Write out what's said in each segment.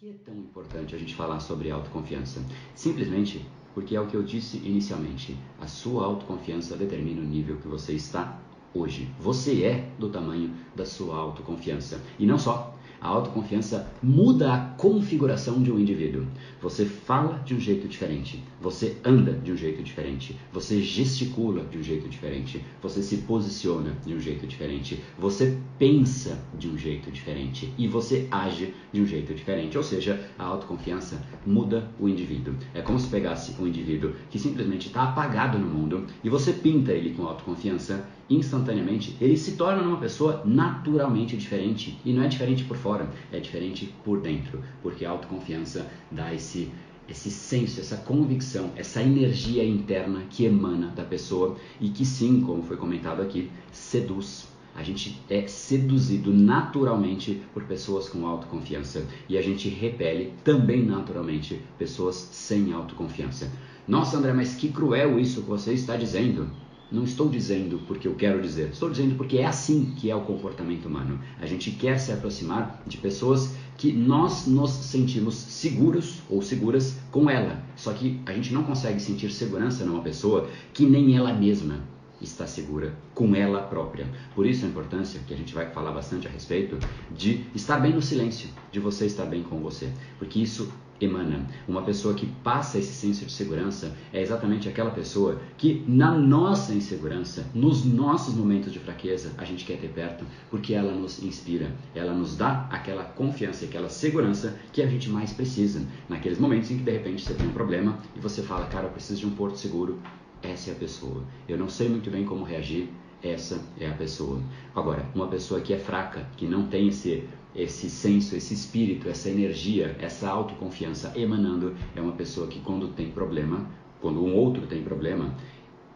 que é tão importante a gente falar sobre autoconfiança? Simplesmente porque é o que eu disse inicialmente. A sua autoconfiança determina o nível que você está hoje. Você é do tamanho da sua autoconfiança. E não só. A autoconfiança muda a configuração de um indivíduo. Você fala de um jeito diferente, você anda de um jeito diferente, você gesticula de um jeito diferente, você se posiciona de um jeito diferente, você pensa de um jeito diferente e você age de um jeito diferente. Ou seja, a autoconfiança muda o indivíduo. É como se pegasse um indivíduo que simplesmente está apagado no mundo e você pinta ele com autoconfiança, instantaneamente ele se torna uma pessoa naturalmente diferente. E não é diferente por fora, é diferente por dentro, porque a autoconfiança dá esse senso, essa convicção, essa energia interna que emana da pessoa e que sim, como foi comentado aqui, seduz. A gente é seduzido naturalmente por pessoas com autoconfiança e a gente repele também naturalmente pessoas sem autoconfiança. Nossa, André, mas que cruel isso que você está dizendo. Não estou dizendo porque eu quero dizer, estou dizendo porque é assim que é o comportamento humano. A gente quer se aproximar de pessoas que nós nos sentimos seguros ou seguras com ela. Só que a gente não consegue sentir segurança numa pessoa que nem ela mesma está segura com ela própria. Por isso a importância, que a gente vai falar bastante a respeito, de estar bem no silêncio, de você estar bem com você. Porque isso emana. Uma pessoa que passa esse senso de segurança é exatamente aquela pessoa que na nossa insegurança, nos nossos momentos de fraqueza, a gente quer ter perto, porque ela nos inspira, ela nos dá aquela confiança, aquela segurança que a gente mais precisa. Naqueles momentos em que de repente você tem um problema e você fala, cara, eu preciso de um porto seguro, essa é a pessoa. Eu não sei muito bem como reagir, essa é a pessoa. Agora, uma pessoa que é fraca, que não tem esse senso, esse espírito, essa energia, essa autoconfiança emanando, é uma pessoa que quando tem problema, quando um outro tem problema,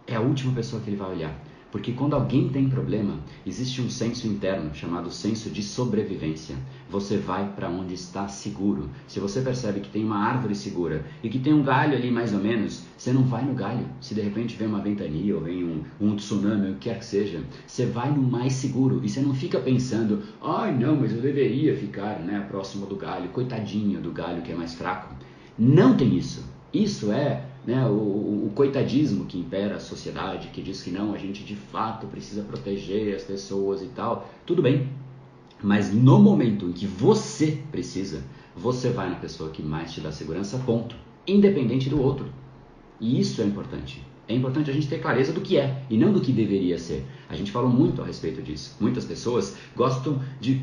é a última pessoa que ele vai olhar. Porque quando alguém tem problema, existe um senso interno chamado senso de sobrevivência. Você vai para onde está seguro. Se você percebe que tem uma árvore segura e que tem um galho ali mais ou menos, você não vai no galho. Se de repente vem uma ventania ou vem um tsunami, o que quer que seja, você vai no mais seguro e você não fica pensando, ai não, mas eu deveria ficar próximo do galho, coitadinho do galho que é mais fraco. Não tem isso. Isso é o coitadismo que impera a sociedade, que diz que não, a gente de fato precisa proteger as pessoas e tal. Tudo bem, mas no momento em que você precisa, você vai na pessoa que mais te dá segurança, ponto. Independente do outro. E isso é importante. É importante a gente ter clareza do que é e não do que deveria ser. A gente falou muito a respeito disso. Muitas pessoas gostam de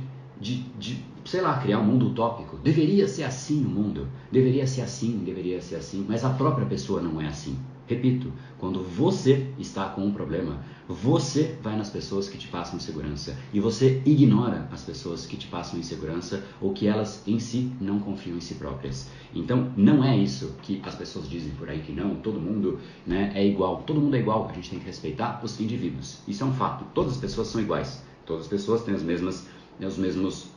sei lá, criar um mundo utópico. Deveria ser assim o mundo, deveria ser assim, mas a própria pessoa não é assim. Repito, quando você está com um problema, você vai nas pessoas que te passam segurança e você ignora as pessoas que te passam insegurança ou que elas em si não confiam em si próprias. Então, não é isso que as pessoas dizem por aí que não, todo mundo é igual. Todo mundo é igual, a gente tem que respeitar os indivíduos. Isso é um fato, todas as pessoas são iguais, todas as pessoas têm os mesmos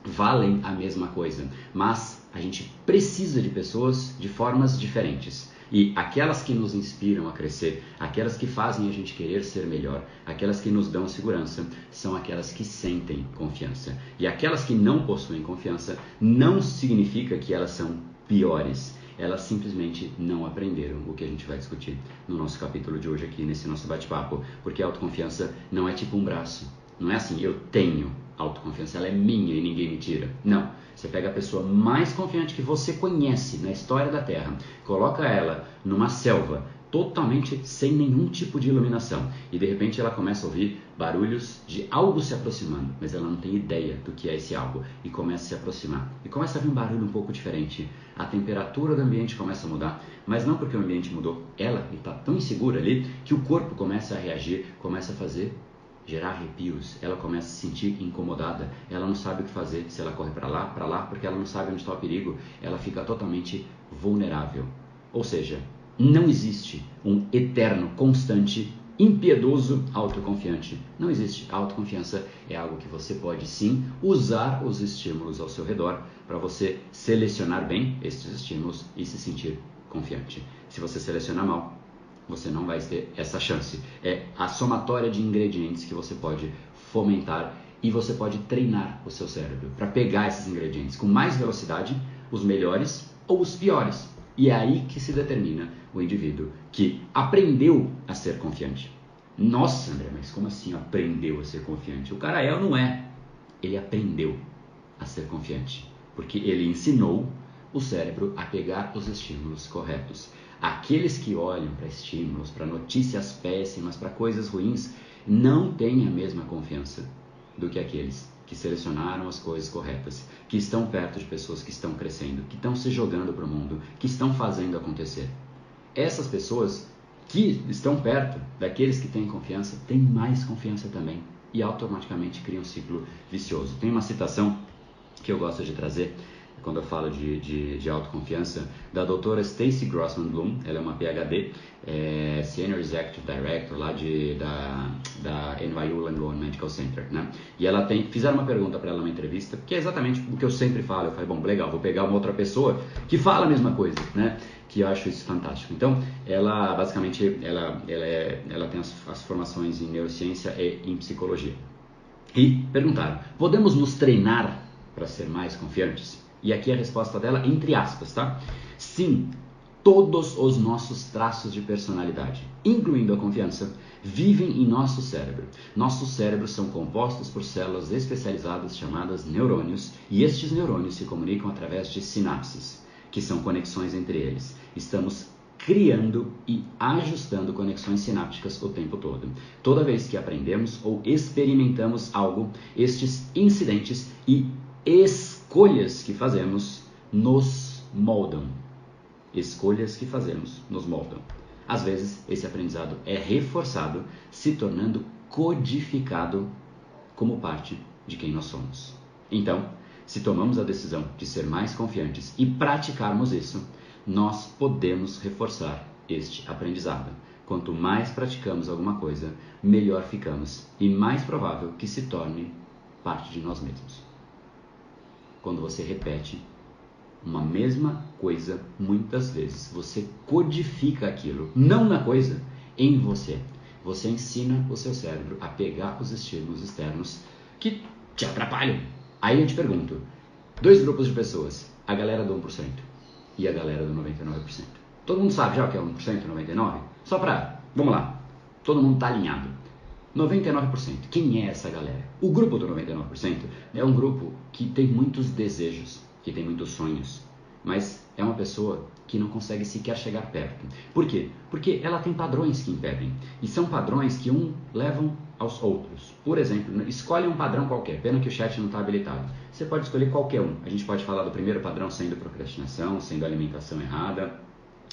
valem a mesma coisa, mas a gente precisa de pessoas de formas diferentes. E aquelas que nos inspiram a crescer, aquelas que fazem a gente querer ser melhor, aquelas que nos dão segurança, são aquelas que sentem confiança. E aquelas que não possuem confiança, não significa que elas são piores. Elas simplesmente não aprenderam o que a gente vai discutir no nosso capítulo de hoje aqui, nesse nosso bate-papo. Porque a autoconfiança não é tipo um braço. Não é assim, eu tenho autoconfiança, ela é minha e ninguém me tira. Não, você pega a pessoa mais confiante que você conhece na história da Terra, coloca ela numa selva, totalmente sem nenhum tipo de iluminação, e de repente ela começa a ouvir barulhos de algo se aproximando, mas ela não tem ideia do que é esse algo, e começa a se aproximar, e começa a vir um barulho um pouco diferente, a temperatura do ambiente começa a mudar, mas não porque o ambiente mudou, ela está tão insegura ali, que o corpo começa a reagir, começa a gerar arrepios, ela começa a se sentir incomodada, ela não sabe o que fazer, se ela corre para lá, porque ela não sabe onde está o perigo, ela fica totalmente vulnerável. Ou seja, não existe um eterno, constante, impiedoso autoconfiante. Não existe. A autoconfiança é algo que você pode sim usar os estímulos ao seu redor para você selecionar bem esses estímulos e se sentir confiante. Se você selecionar mal, você não vai ter essa chance. É a somatória de ingredientes que você pode fomentar E você pode treinar o seu cérebro para pegar esses ingredientes com mais velocidade, os melhores ou os piores. E é aí que se determina o indivíduo que aprendeu a ser confiante. Nossa, André, mas como assim aprendeu a ser confiante? O cara é ou não é? Ele aprendeu a ser confiante, porque ele ensinou o cérebro a pegar os estímulos corretos. Aqueles que olham para estímulos, para notícias péssimas, para coisas ruins, não têm a mesma confiança do que aqueles que selecionaram as coisas corretas, que estão perto de pessoas que estão crescendo, que estão se jogando para o mundo, que estão fazendo acontecer. Essas pessoas que estão perto daqueles que têm confiança, têm mais confiança também e automaticamente criam um ciclo vicioso. Tem uma citação que eu gosto de trazer quando eu falo de autoconfiança, da doutora Stacy Grossman Bloom. Ela é uma PhD, Senior Executive Director lá da NYU Langone Medical Center, né? E ela fizeram uma pergunta para ela numa entrevista, que é exatamente o que eu sempre falo. Eu falei, bom, legal, vou pegar uma outra pessoa que fala a mesma coisa, né? Que eu acho isso fantástico. Então, ela basicamente, ela tem as formações em neurociência e em psicologia. E perguntaram, podemos nos treinar para ser mais confiantes? E aqui a resposta dela, entre aspas, tá? Sim, todos os nossos traços de personalidade, incluindo a confiança, vivem em nosso cérebro. Nossos cérebros são compostos por células especializadas chamadas neurônios, e estes neurônios se comunicam através de sinapses, que são conexões entre eles. Estamos criando e ajustando conexões sinápticas o tempo todo. Toda vez que aprendemos ou experimentamos algo, estes incidentes e escolhas que fazemos nos moldam. Escolhas que fazemos nos moldam. Às vezes, esse aprendizado é reforçado, se tornando codificado como parte de quem nós somos. Então, se tomamos a decisão de ser mais confiantes e praticarmos isso, nós podemos reforçar este aprendizado. Quanto mais praticamos alguma coisa, melhor ficamos e mais provável que se torne parte de nós mesmos. Quando você repete uma mesma coisa muitas vezes, você codifica aquilo, não na coisa, em você. Você ensina o seu cérebro a pegar os estímulos externos que te atrapalham. Aí eu te pergunto, dois grupos de pessoas, a galera do 1% e a galera do 99%. Todo mundo sabe já o que é 1% e 99%? Só pra, vamos lá, todo mundo tá alinhado. 99%. Quem é essa galera? O grupo do 99% é um grupo que tem muitos desejos, que tem muitos sonhos, mas é uma pessoa que não consegue sequer chegar perto. Por quê? Porque ela tem padrões que impedem, e são padrões que levam aos outros. Por exemplo, escolhe um padrão qualquer, pena que o chat não está habilitado. Você pode escolher qualquer um. A gente pode falar do primeiro padrão sendo procrastinação, sendo alimentação errada,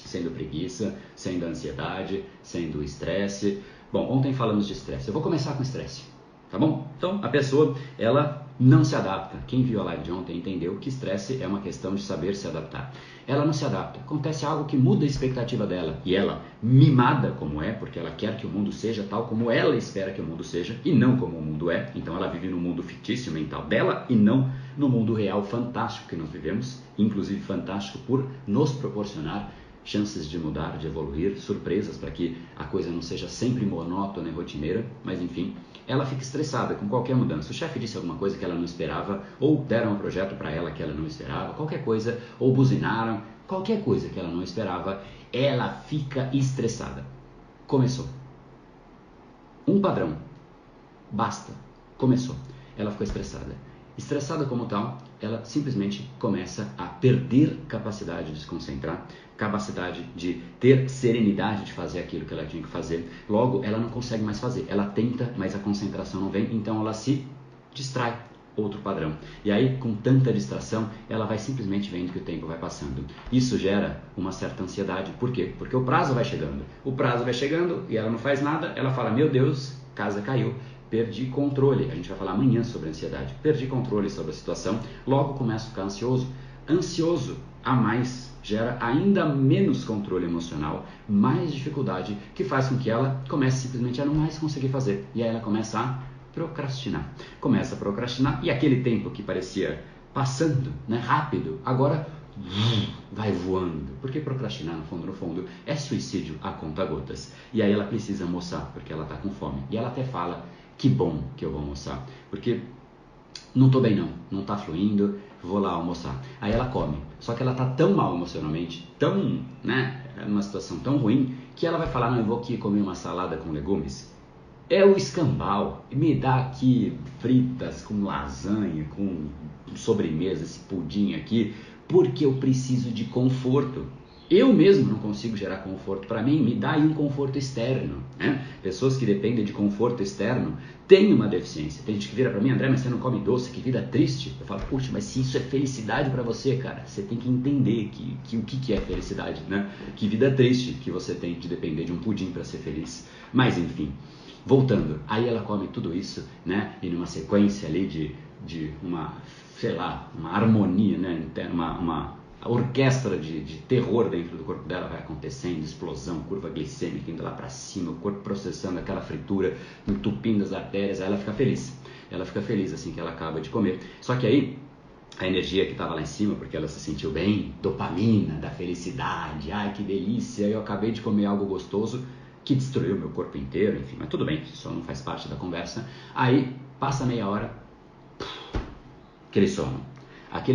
sendo preguiça, sendo ansiedade, sendo estresse. Bom, ontem falamos de estresse. Eu vou começar com estresse, tá bom? Então, a pessoa, ela não se adapta. Quem viu a live de ontem entendeu que estresse é uma questão de saber se adaptar. Ela não se adapta. Acontece algo que muda a expectativa dela. E ela, mimada como é, porque ela quer que o mundo seja tal como ela espera que o mundo seja, e não como o mundo é. Então, ela vive no mundo fictício mental dela e não no mundo real fantástico que nós vivemos. Inclusive, fantástico por nos proporcionar chances de mudar, de evoluir, surpresas para que a coisa não seja sempre monótona e rotineira, mas enfim, ela fica estressada com qualquer mudança. O chefe disse alguma coisa que ela não esperava, ou deram um projeto para ela que ela não esperava, qualquer coisa, ou buzinaram, qualquer coisa que ela não esperava, ela fica estressada. Começou. Um padrão. Basta. Começou. Ela ficou estressada. Estressada como tal, ela simplesmente começa a perder capacidade de se concentrar, capacidade de ter serenidade de fazer aquilo que ela tinha que fazer. Logo, ela não consegue mais fazer. Ela tenta, mas a concentração não vem, então ela se distrai. Outro padrão. E aí, com tanta distração, ela vai simplesmente vendo que o tempo vai passando. Isso gera uma certa ansiedade. Por quê? Porque o prazo vai chegando. O prazo vai chegando e ela não faz nada. Ela fala, meu Deus, casa caiu. Perdi controle. A gente vai falar amanhã sobre ansiedade. Perdi controle sobre a situação. Logo começa a ficar ansioso. Ansioso a mais gera ainda menos controle emocional, mais dificuldade, que faz com que ela comece simplesmente a não mais conseguir fazer. E aí ela começa a procrastinar. Começa a procrastinar e aquele tempo que parecia passando, né, rápido, agora vai voando. Porque procrastinar, no fundo, é suicídio a conta-gotas. E aí ela precisa almoçar, porque ela está com fome. E ela até fala, que bom que eu vou almoçar. Porque não tô bem não tá fluindo, vou lá almoçar. Aí ela come, só que ela tá tão mal emocionalmente, tão, né, numa situação tão ruim, que ela vai falar, não, eu vou aqui comer uma salada com legumes. É o escambau, me dá aqui fritas com lasanha, com sobremesa, esse pudim aqui, porque eu preciso de conforto. Eu mesmo não consigo gerar conforto para mim, me dá aí um conforto externo, né? Pessoas que dependem de conforto externo têm uma deficiência. Tem gente que vira para mim, André, mas você não come doce, que vida triste. Eu falo, puxa, mas se isso é felicidade para você, cara, você tem que entender o que é felicidade, né? Que vida triste que você tem de depender de um pudim para ser feliz. Mas enfim, voltando, aí ela come tudo isso, né? E numa sequência ali de uma, sei lá, uma harmonia, né? A orquestra de terror dentro do corpo dela vai acontecendo, explosão, curva glicêmica indo lá para cima, o corpo processando aquela fritura, entupindo as artérias, aí ela fica feliz. Ela fica feliz assim que ela acaba de comer. Só que aí, a energia que estava lá em cima, porque ela se sentiu bem, dopamina, da felicidade, ai que delícia, eu acabei de comer algo gostoso, que destruiu meu corpo inteiro, enfim, mas tudo bem, isso não faz parte da conversa. Aí, passa meia hora, aquele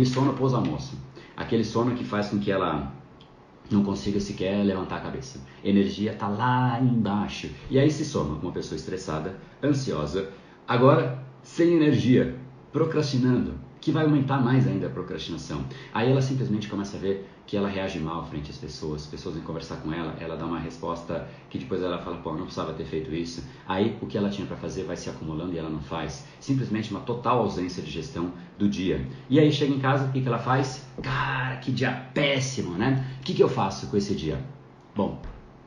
sono pós-almoço. Aquele sono que faz com que ela não consiga sequer levantar a cabeça. Energia está lá embaixo. E aí se soma uma pessoa estressada, ansiosa, agora sem energia, procrastinando, que vai aumentar mais ainda a procrastinação. Aí ela simplesmente começa a ver que ela reage mal frente às pessoas vêm conversar com ela, ela dá uma resposta que depois ela fala, pô, não precisava ter feito isso. Aí o que ela tinha para fazer vai se acumulando e ela não faz. Simplesmente uma total ausência de gestão do dia. E aí chega em casa, o que ela faz? Cara, que dia péssimo, né? O que eu faço com esse dia? Bom,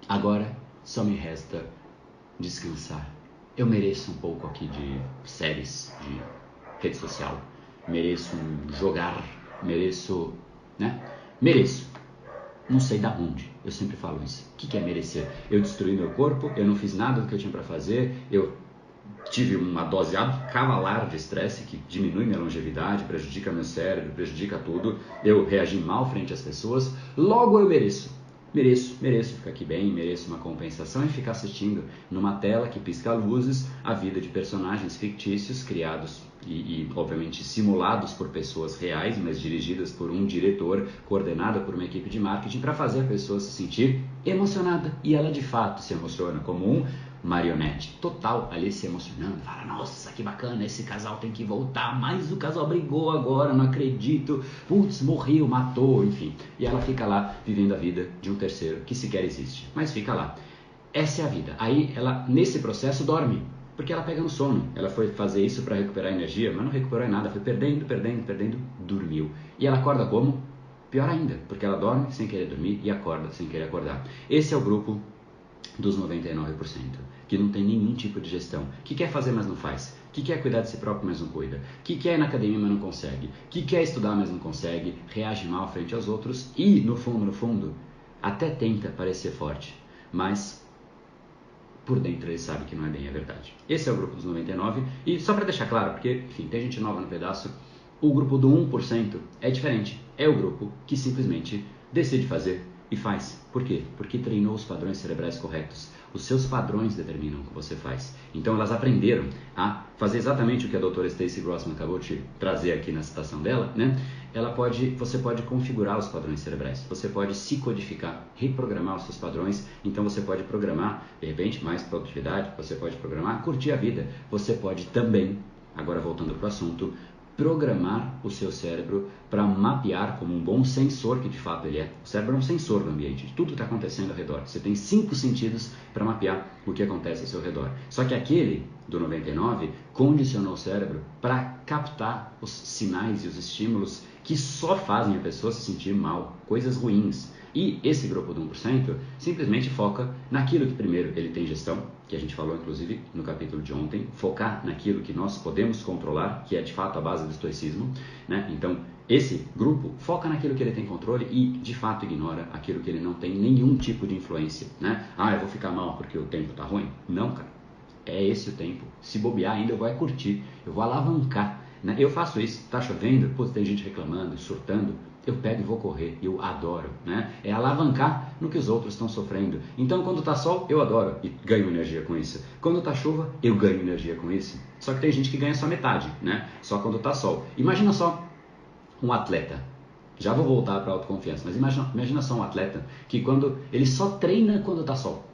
agora só me resta descansar. Eu mereço um pouco aqui de séries, de rede social. Mereço jogar, mereço, né? Mereço. Não sei da onde, eu sempre falo isso. O que é merecer? Eu destruí meu corpo, eu não fiz nada do que eu tinha para fazer, eu tive uma dose cavalar de estresse que diminui minha longevidade, prejudica meu cérebro, prejudica tudo, eu reagi mal frente às pessoas, logo eu mereço. Mereço ficar aqui bem, mereço uma compensação e ficar assistindo numa tela que pisca luzes a vida de personagens fictícios criados e obviamente simulados por pessoas reais, mas dirigidas por um diretor, coordenada por uma equipe de marketing para fazer a pessoa se sentir emocionada. E ela de fato se emociona como um marionete total, ali se emocionando, fala, nossa, que bacana, esse casal tem que voltar, mas o casal brigou agora, não acredito, putz, morreu, matou, enfim. E ela fica lá vivendo a vida de um terceiro que sequer existe, mas fica lá. Essa é a vida. Aí ela, nesse processo, dorme, porque ela pega no sono. Ela foi fazer isso para recuperar energia, mas não recuperou nada, foi perdendo, dormiu. E ela acorda como? Pior ainda, porque ela dorme sem querer dormir e acorda sem querer acordar. Esse é o grupo dos 99%, que não tem nenhum tipo de gestão, que quer fazer, mas não faz, que quer cuidar de si próprio, mas não cuida, que quer ir na academia, mas não consegue, que quer estudar, mas não consegue, reage mal frente aos outros e, no fundo, até tenta parecer forte, mas por dentro ele sabe que não é bem a verdade. Esse é o grupo dos 99%, e só para deixar claro, porque, enfim, tem gente nova no pedaço, o grupo do 1% é diferente, é o grupo que simplesmente decide fazer e faz. Por quê? Porque treinou os padrões cerebrais corretos. Os seus padrões determinam o que você faz. Então elas aprenderam a fazer exatamente o que a doutora Stacy Grossman acabou de trazer aqui na citação dela, né? Você pode configurar os padrões cerebrais. Você pode se codificar, reprogramar os seus padrões. Então você pode programar, de repente, mais produtividade. Você pode programar, curtir a vida. Você pode também, agora voltando para o assunto, programar o seu cérebro para mapear como um bom sensor que de fato ele é. O cérebro é um sensor do ambiente, de tudo que está acontecendo ao redor. Você tem 5 sentidos para mapear o que acontece ao seu redor. Só que aquele do 99 condicionou o cérebro para captar os sinais e os estímulos que só fazem a pessoa se sentir mal, coisas ruins. E esse grupo do 1% simplesmente foca naquilo que primeiro ele tem gestão, que a gente falou inclusive no capítulo de ontem, focar naquilo que nós podemos controlar, que é de fato a base do estoicismo, né? Então esse grupo foca naquilo que ele tem controle e de fato ignora aquilo que ele não tem nenhum tipo de influência, né? Ah, eu vou ficar mal porque o tempo tá ruim? Não, cara, é esse o tempo. Se bobear ainda eu vou curtir, eu vou alavancar, né? Eu faço isso, tá chovendo, putz, tem gente reclamando, surtando, eu pego e vou correr, eu adoro, né? É alavancar no que os outros estão sofrendo. Então, quando tá sol, eu adoro e ganho energia com isso. Quando tá chuva, eu ganho energia com isso. Só que tem gente que ganha só metade, né? Só quando tá sol. Imagina só um atleta. Já vou voltar para a autoconfiança, mas imagina só um atleta que quando ele só treina quando tá sol.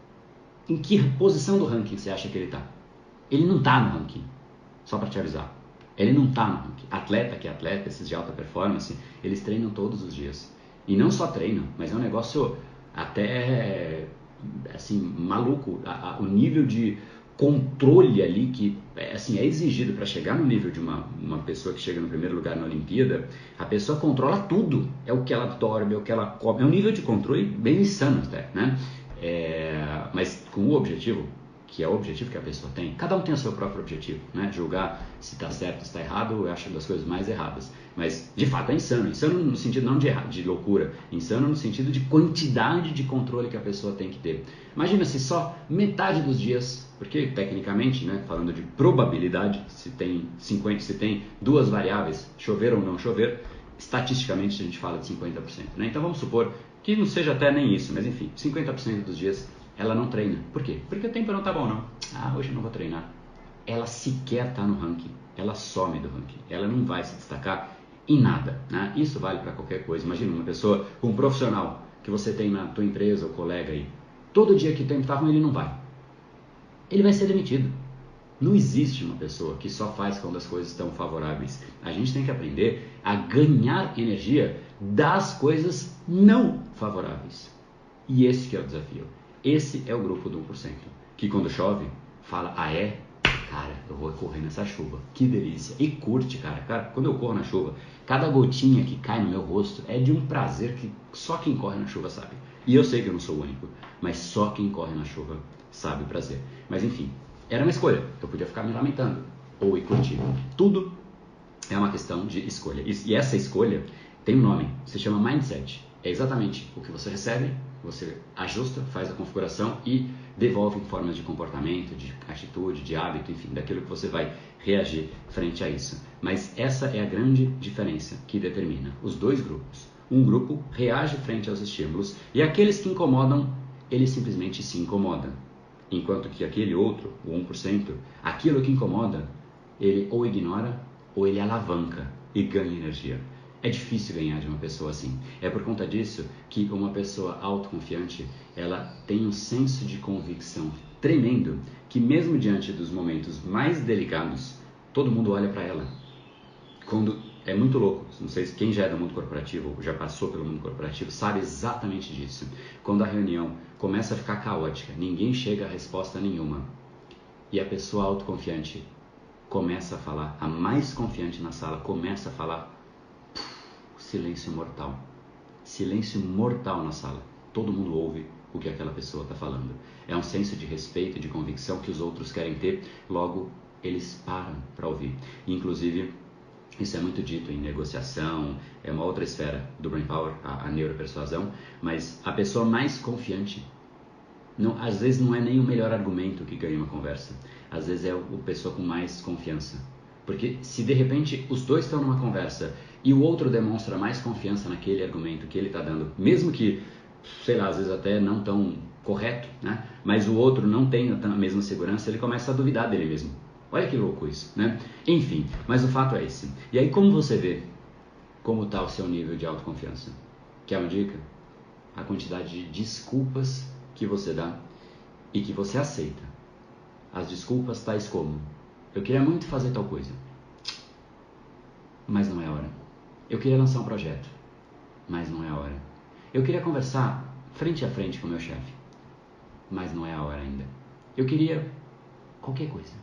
Em que posição do ranking você acha que ele tá? Ele não tá no ranking. Só para te avisar. Ele não está no ranking. Atleta que é atleta, esses de alta performance, eles treinam todos os dias. E não só treinam, mas é um negócio até assim, maluco. O nível de controle ali que assim, é exigido para chegar no nível de uma pessoa que chega no primeiro lugar na Olimpíada, a pessoa controla tudo. É o que ela dorme, é o que ela come. É um nível de controle bem insano até, né? Mas com o objetivo, que é o objetivo que a pessoa tem. Cada um tem o seu próprio objetivo, né? Julgar se está certo ou está errado, eu acho das coisas mais erradas. Mas, de fato, é insano. Insano no sentido não de loucura. Insano no sentido de quantidade de controle que a pessoa tem que ter. Imagina se só metade dos dias, porque tecnicamente, né, falando de probabilidade, se tem 50, se tem duas variáveis, chover ou não chover, estatisticamente a gente fala de 50%. Né? Então vamos supor que não seja até nem isso, mas enfim, 50% dos dias ela não treina. Por quê? Porque o tempo não tá bom, não. Hoje eu não vou treinar. Ela sequer tá no ranking. Ela some do ranking. Ela não vai se destacar em nada. Né? Isso vale para qualquer coisa. Imagina uma pessoa, um profissional que você tem na tua empresa ou colega aí. Todo dia que o tempo tá ruim, ele não vai. Ele vai ser demitido. Não existe uma pessoa que só faz quando as coisas estão favoráveis. A gente tem que aprender a ganhar energia das coisas não favoráveis. E esse que é o desafio. Esse é o grupo do 1%, que quando chove, fala, cara, eu vou correr nessa chuva, que delícia, e curte, cara, quando eu corro na chuva, cada gotinha que cai no meu rosto é de um prazer que só quem corre na chuva sabe, e eu sei que eu não sou o único, mas só quem corre na chuva sabe o prazer, mas enfim, era uma escolha, eu podia ficar me lamentando, ou ir curtir, tudo é uma questão de escolha, e essa escolha tem um nome, se chama mindset. É exatamente o que você recebe, você ajusta, faz a configuração e devolve em formas de comportamento, de atitude, de hábito, enfim, daquilo que você vai reagir frente a isso. Mas essa é a grande diferença que determina os dois grupos. Um grupo reage frente aos estímulos e aqueles que incomodam, ele simplesmente se incomoda. Enquanto que aquele outro, o 1%, aquilo que incomoda, ele ou ignora ou ele alavanca e ganha energia. É difícil ganhar de uma pessoa assim. É por conta disso que uma pessoa autoconfiante, ela tem um senso de convicção tremendo, que mesmo diante dos momentos mais delicados, todo mundo olha para ela. Quando é muito louco, não sei se quem já é do mundo corporativo, ou já passou pelo mundo corporativo, sabe exatamente disso. Quando a reunião começa a ficar caótica, ninguém chega a resposta nenhuma, e a pessoa autoconfiante começa a falar, a mais confiante na sala começa a falar, silêncio mortal. Silêncio mortal na sala. Todo mundo ouve o que aquela pessoa está falando. É um senso de respeito e de convicção que os outros querem ter, logo eles param para ouvir. Inclusive, isso é muito dito em negociação, é uma outra esfera do Brain Power, a neuropersuasão, mas a pessoa mais confiante, às vezes não é nem o melhor argumento que ganha uma conversa, às vezes é a pessoa com mais confiança. Porque se de repente os dois estão numa conversa e o outro demonstra mais confiança naquele argumento que ele está dando, mesmo que, sei lá, às vezes até não tão correto, né? Mas o outro não tem a mesma segurança, ele começa a duvidar dele mesmo. Olha que louco isso, né? Enfim, mas o fato é esse. E aí como você vê como está o seu nível de autoconfiança? Quer uma dica? A quantidade de desculpas que você dá e que você aceita. As desculpas tais como: eu queria muito fazer tal coisa, mas não é a hora. Eu queria lançar um projeto, mas não é a hora. Eu queria conversar frente a frente com o meu chefe, mas não é a hora ainda. Eu queria qualquer coisa,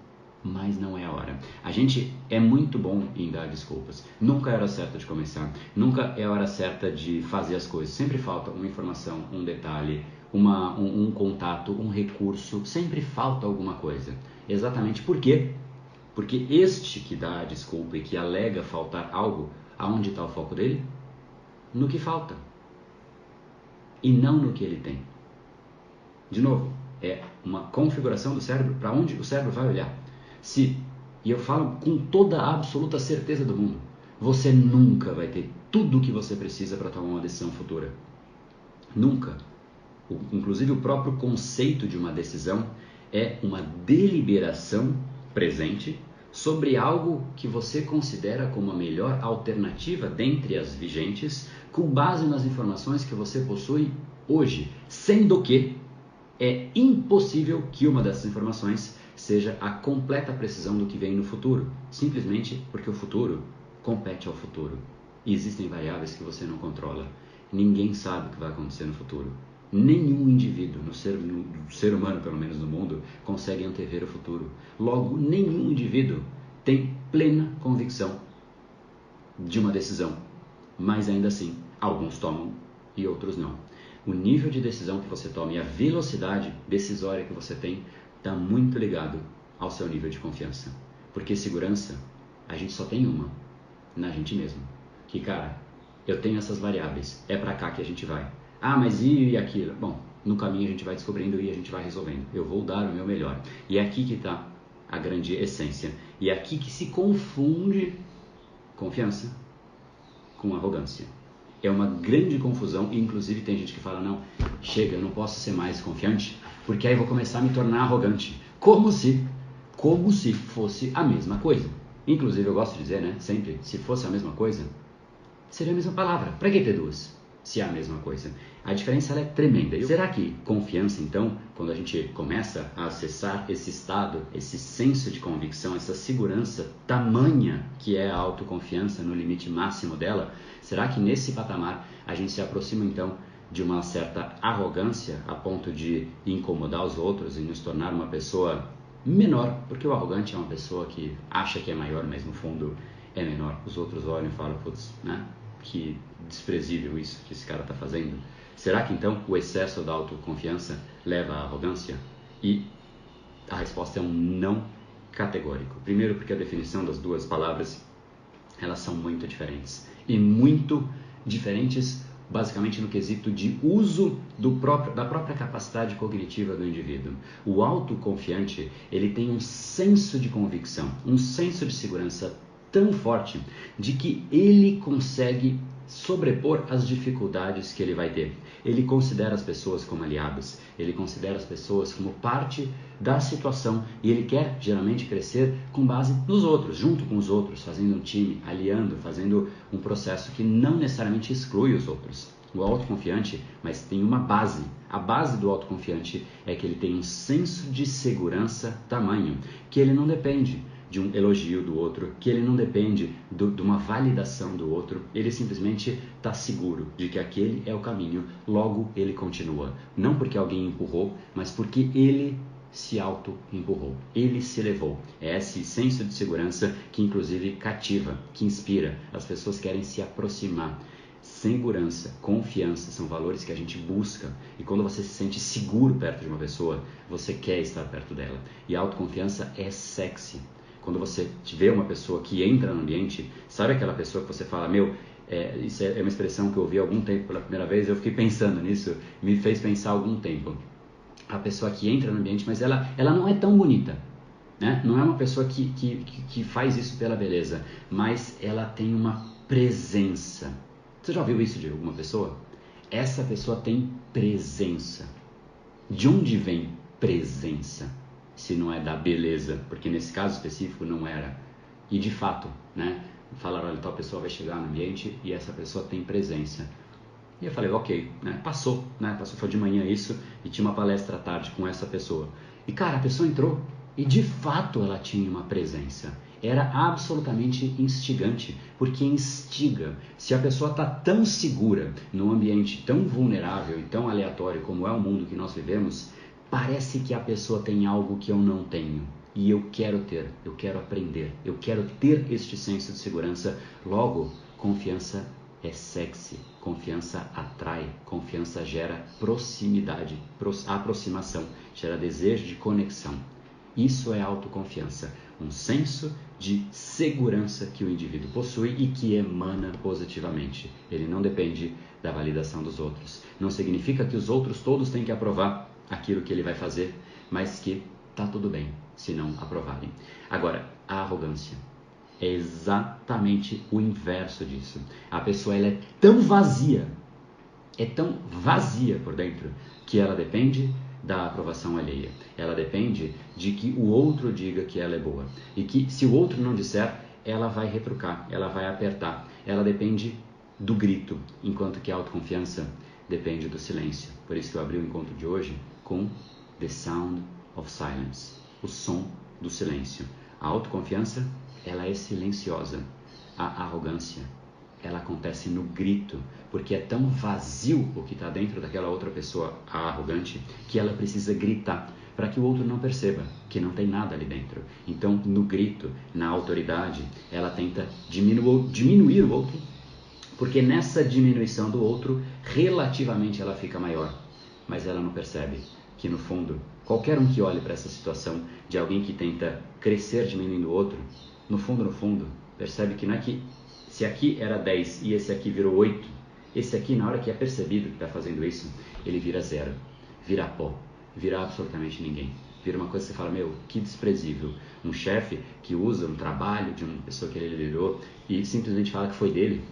mas não é a hora. A gente é muito bom em dar desculpas. Nunca é a hora certa de começar, nunca é a hora certa de fazer as coisas. Sempre falta uma informação, um detalhe, um contato, um recurso, sempre falta alguma coisa. Exatamente por quê? Porque este que dá a desculpa e que alega faltar algo, aonde está o foco dele? No que falta. E não no que ele tem. De novo, é uma configuração do cérebro para onde o cérebro vai olhar. E eu falo com toda a absoluta certeza do mundo, você nunca vai ter tudo o que você precisa para tomar uma decisão futura. Nunca. Inclusive o próprio conceito de uma decisão é uma deliberação presente sobre algo que você considera como a melhor alternativa dentre as vigentes, com base nas informações que você possui hoje, sendo que é impossível que uma dessas informações seja a completa precisão do que vem no futuro, simplesmente porque o futuro compete ao futuro. E existem variáveis que você não controla. Ninguém sabe o que vai acontecer no futuro. Nenhum indivíduo, no ser humano pelo menos no mundo, consegue antever o futuro. Logo, nenhum indivíduo tem plena convicção de uma decisão. Mas ainda assim, alguns tomam e outros não. O nível de decisão que você toma e a velocidade decisória que você tem está muito ligado ao seu nível de confiança. Porque segurança, a gente só tem uma, na gente mesmo. Que, cara, eu tenho essas variáveis, é pra cá que a gente vai. Ah, mas e aquilo? Bom, no caminho a gente vai descobrindo e a gente vai resolvendo. Eu vou dar o meu melhor. E é aqui que está a grande essência. E é aqui que se confunde confiança com arrogância. É uma grande confusão e inclusive tem gente que fala, não, chega, eu não posso ser mais confiante, porque aí eu vou começar a me tornar arrogante. Como se fosse a mesma coisa. Inclusive eu gosto de dizer, né, sempre, se fosse a mesma coisa, seria a mesma palavra. Para que ter duas? Se é a mesma coisa. A diferença ela é tremenda. Será que confiança, então, quando a gente começa a acessar esse estado, esse senso de convicção, essa segurança tamanha que é a autoconfiança no limite máximo dela, será que nesse patamar a gente se aproxima, então, de uma certa arrogância a ponto de incomodar os outros e nos tornar uma pessoa menor? Porque o arrogante é uma pessoa que acha que é maior, mas no fundo é menor. Os outros olham e falam, putz, né? Que desprezível isso que esse cara está fazendo. Será que então o excesso da autoconfiança leva à arrogância? E a resposta é um não categórico. Primeiro porque a definição das duas palavras, elas são muito diferentes. E muito diferentes basicamente no quesito de uso da própria capacidade cognitiva do indivíduo. O autoconfiante, ele tem um senso de convicção, um senso de segurança tão forte de que ele consegue sobrepor as dificuldades que ele vai ter. Ele considera as pessoas como aliados, ele considera as pessoas como parte da situação e ele quer geralmente crescer com base nos outros, junto com os outros, fazendo um time, aliando, fazendo um processo que não necessariamente exclui os outros. O autoconfiante, mas tem uma base. A base do autoconfiante é que ele tem um senso de segurança tamanho, que ele não depende de um elogio do outro, que ele não depende de uma validação do outro, ele simplesmente está seguro de que aquele é o caminho, logo ele continua. Não porque alguém empurrou, mas porque ele se auto-empurrou, ele se levou. É esse senso de segurança que inclusive cativa, que inspira, as pessoas querem se aproximar. Segurança, confiança são valores que a gente busca e quando você se sente seguro perto de uma pessoa, você quer estar perto dela. E a autoconfiança é sexy. Quando você vê uma pessoa que entra no ambiente, sabe aquela pessoa que você fala, meu, isso é uma expressão que eu ouvi há algum tempo pela primeira vez, eu fiquei pensando nisso, me fez pensar há algum tempo. A pessoa que entra no ambiente, mas ela não é tão bonita, né? Não é uma pessoa que faz isso pela beleza, mas ela tem uma presença. Você já ouviu isso de alguma pessoa? Essa pessoa tem presença. De onde vem presença? Se não é da beleza, porque nesse caso específico não era. E de fato, né? Falaram, olha, tal pessoa vai chegar no ambiente e essa pessoa tem presença. E eu falei, ok, né? Passou, foi de manhã isso e tinha uma palestra à tarde com essa pessoa. E cara, a pessoa entrou e de fato ela tinha uma presença. Era absolutamente instigante, porque instiga. Se a pessoa está tão segura num ambiente tão vulnerável e tão aleatório como é o mundo que nós vivemos, parece que a pessoa tem algo que eu não tenho e eu quero ter, eu quero aprender, eu quero ter este senso de segurança. Logo, confiança é sexy, confiança atrai, confiança gera proximidade, aproximação, gera desejo de conexão. Isso é autoconfiança, um senso de segurança que o indivíduo possui e que emana positivamente. Ele não depende da validação dos outros. Não significa que os outros todos têm que aprovar aquilo que ele vai fazer, mas que tá tudo bem se não aprovarem. Agora, a arrogância. é exatamente o inverso disso. A pessoa ela é tão vazia por dentro, que ela depende da aprovação alheia. Ela depende de que o outro diga que ela é boa. E que se o outro não disser, ela vai retrucar, ela vai apertar. Ela depende do grito, enquanto que a autoconfiança depende do silêncio. Por isso que eu abri o encontro de hoje com The Sound of Silence, o som do silêncio. A autoconfiança, ela é silenciosa. A arrogância, ela acontece no grito, porque é tão vazio o que está dentro daquela outra pessoa, a arrogante, que ela precisa gritar para que o outro não perceba que não tem nada ali dentro. Então, no grito, na autoridade, ela tenta diminuir o outro, porque nessa diminuição do outro, relativamente ela fica maior, mas ela não percebe que no fundo, qualquer um que olhe para essa situação de alguém que tenta crescer diminuindo o outro, no fundo, percebe que não é que se aqui era 10 e esse aqui virou 8, esse aqui na hora que é percebido que está fazendo isso, ele vira 0, vira pó, vira absolutamente ninguém. Vira uma coisa que você fala, meu, que desprezível. Um chefe que usa um trabalho de uma pessoa que ele liderou e simplesmente fala que foi dele,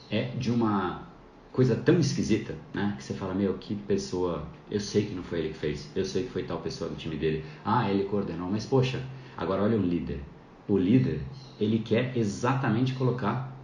é de uma coisa tão esquisita, né? Que você fala, meu, que pessoa, eu sei que não foi ele que fez, eu sei que foi tal pessoa do time dele. Ah, ele coordenou, mas poxa, agora olha um líder. O líder, ele quer exatamente colocar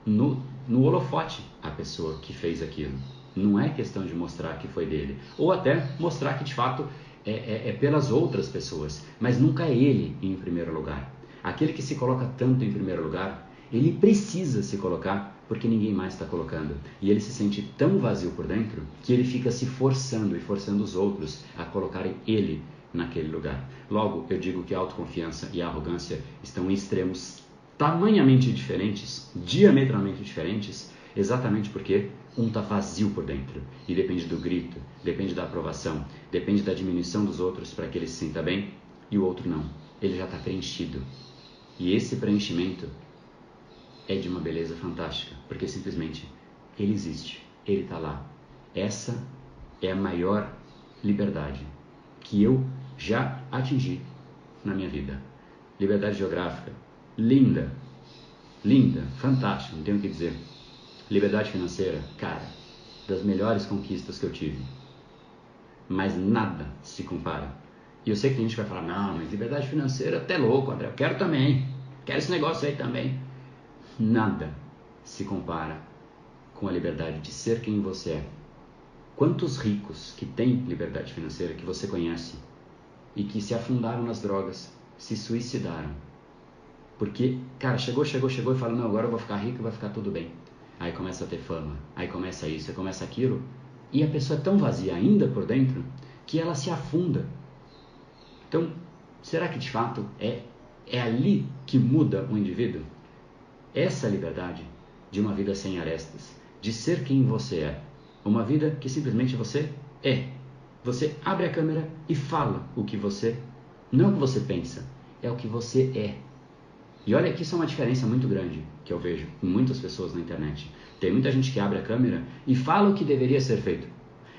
no holofote a pessoa que fez aquilo. Não é questão de mostrar que foi dele, ou até mostrar que de fato é pelas outras pessoas, mas nunca é ele em primeiro lugar. Aquele que se coloca tanto em primeiro lugar, ele precisa se colocar porque ninguém mais está colocando. E ele se sente tão vazio por dentro que ele fica se forçando e forçando os outros a colocarem ele naquele lugar. Logo, eu digo que a autoconfiança e a arrogância estão em extremos tamanhamente diferentes, diametralmente diferentes, exatamente porque um está vazio por dentro e depende do grito, depende da aprovação, depende da diminuição dos outros para que ele se sinta bem, e o outro não, ele já está preenchido. E esse preenchimento é de uma beleza fantástica, porque simplesmente ele existe, ele está lá. Essa é a maior liberdade que eu já atingi na minha vida. Liberdade geográfica, linda, fantástica, não tenho o que dizer. Liberdade financeira, cara, das melhores conquistas que eu tive. Mas nada se compara. E eu sei que tem gente que vai falar, não, mas liberdade financeira até louco, André, eu quero também, quero esse negócio aí também. Nada se compara com a liberdade de ser quem você é. Quantos ricos que têm liberdade financeira que você conhece e que se afundaram nas drogas, se suicidaram? Porque, cara, chegou e fala, não, agora eu vou ficar rico e vai ficar tudo bem. Aí começa a ter fama, aí começa isso, aí começa aquilo, e a pessoa é tão vazia ainda por dentro que ela se afunda. Então, será que de fato é ali que muda o indivíduo? Essa liberdade de uma vida sem arestas, de ser quem você é, uma vida que simplesmente você é. Você abre a câmera e fala o que você, não o que você pensa, é o que você é. E olha que isso é uma diferença muito grande que eu vejo em muitas pessoas na internet. Tem muita gente que abre a câmera e fala o que deveria ser feito,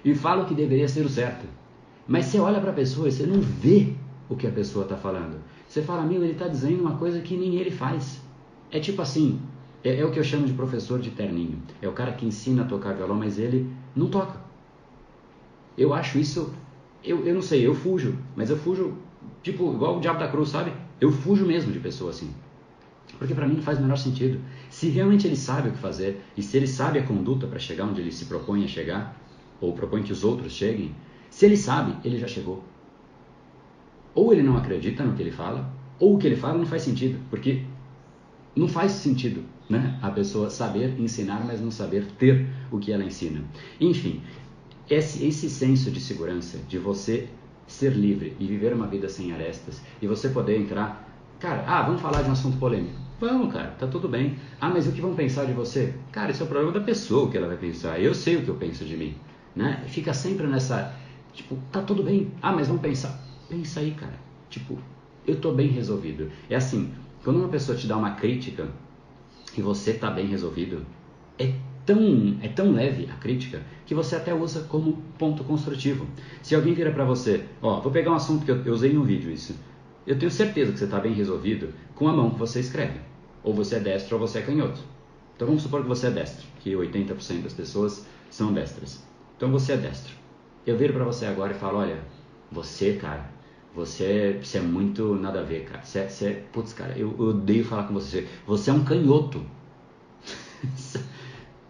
e fala o que deveria ser o certo. Mas você olha para a pessoa e você não vê o que a pessoa está falando. Você fala, meu, ele está dizendo uma coisa que nem ele faz. É tipo assim, é o que eu chamo de professor de terninho. É o cara que ensina a tocar violão, mas ele não toca. Eu acho isso, eu não sei, eu fujo. Mas eu fujo, tipo, igual o diabo da cruz, sabe? Eu fujo mesmo de pessoa assim. Porque para mim não faz o menor sentido. Se realmente ele sabe o que fazer, e se ele sabe a conduta para chegar onde ele se propõe a chegar, ou propõe que os outros cheguem, se ele sabe, ele já chegou. Ou ele não acredita no que ele fala, ou o que ele fala não faz sentido, porque não faz sentido, né? A pessoa saber ensinar, mas não saber ter o que ela ensina. Enfim, esse senso de segurança, de você ser livre e viver uma vida sem arestas, e você poder entrar, cara, vamos falar de um assunto polêmico. Vamos, cara, tá tudo bem. Mas o que vão pensar de você? Cara, esse é o problema da pessoa, o que ela vai pensar. Eu sei o que eu penso de mim, né? Fica sempre nessa, tipo, tá tudo bem. Mas vamos pensar. Pensa aí, cara. Tipo, eu tô bem resolvido. É assim, quando uma pessoa te dá uma crítica e você tá bem resolvido, é tão leve a crítica que você até usa como ponto construtivo. Se alguém vira pra você, vou pegar um assunto que eu usei no vídeo isso. Eu tenho certeza que você está bem resolvido com a mão que você escreve. Ou você é destro ou você é canhoto. Então vamos supor que você é destro, que 80% das pessoas são destras. Então você é destro. Eu viro pra você agora e falo, olha, você, cara, você é muito nada a ver, cara. Putz, cara, eu odeio falar com você. Você é um canhoto.